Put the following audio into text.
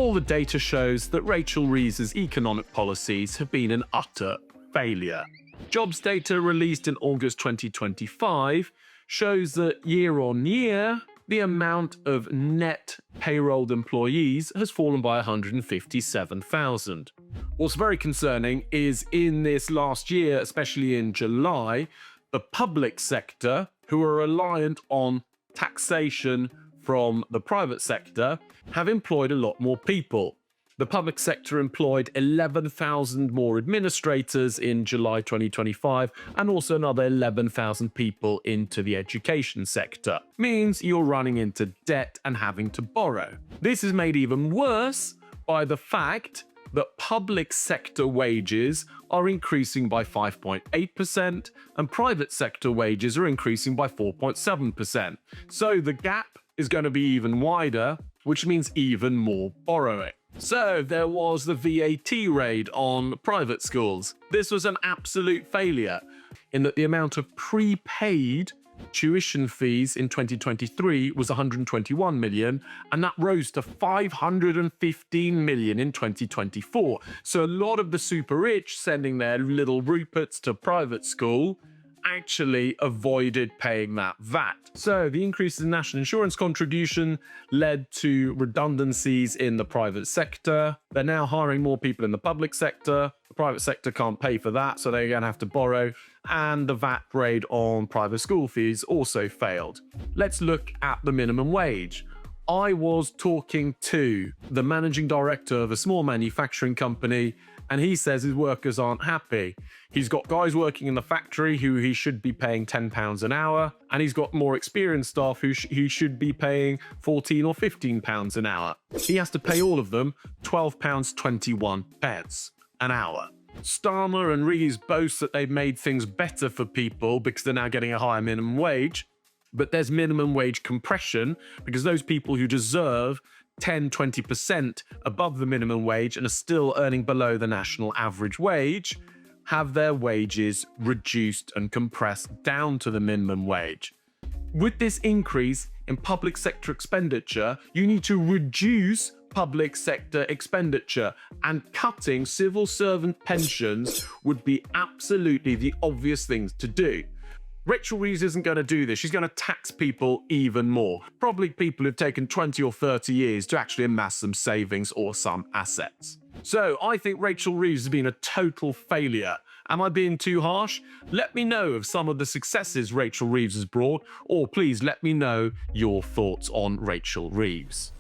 All the data shows that Rachel Reeves' economic policies have been an utter failure. Jobs data released in August 2025 shows that year on year, the amount of net payrolled employees has fallen by 157,000. What's very concerning is in this last year, especially in July, the public sector, who are reliant on taxation from the private sector, have employed a lot more people. The public sector employed 11,000 more administrators in July 2025 and also another 11,000 people into the education sector. Means you're running into debt and having to borrow. This is made even worse by the fact that public sector wages are increasing by 5.8% and private sector wages are increasing by 4.7%. So the gap is going to be even wider, which means even more borrowing. So there was the VAT raid on private schools. This was an absolute failure in that the amount of prepaid tuition fees in 2023 was 121 million, and that rose to 515 million in 2024. So a lot of the super rich sending their little Ruperts to private school actually avoided paying that VAT. So the increase in national insurance contribution led to redundancies in the private sector. They're now hiring more people in the public sector. The private sector can't pay for that, so they're going to have to borrow. And the VAT raid on private school fees also failed. Let's look at the minimum wage. I was talking to the managing director of a small manufacturing company, and he says his workers aren't happy. He's got guys working in the factory who he should be paying £10 an hour, and he's got more experienced staff who he should be paying £14 or £15 an hour. He has to pay all of them £12.21 an hour. Starmer and Reeves boast that they've made things better for people because they're now getting a higher minimum wage. But there's minimum wage compression because those people who deserve 10-20% above the minimum wage and are still earning below the national average wage have their wages reduced and compressed down to the minimum wage. With this increase in public sector expenditure, you need to reduce public sector expenditure, and cutting civil servant pensions would be absolutely the obvious things to do. Rachel Reeves isn't going to do this. She's going to tax people even more. Probably people who've taken 20 or 30 years to actually amass some savings or some assets. So I think Rachel Reeves has been a total failure. Am I being too harsh? Let me know of some of the successes Rachel Reeves has brought, or please let me know your thoughts on Rachel Reeves.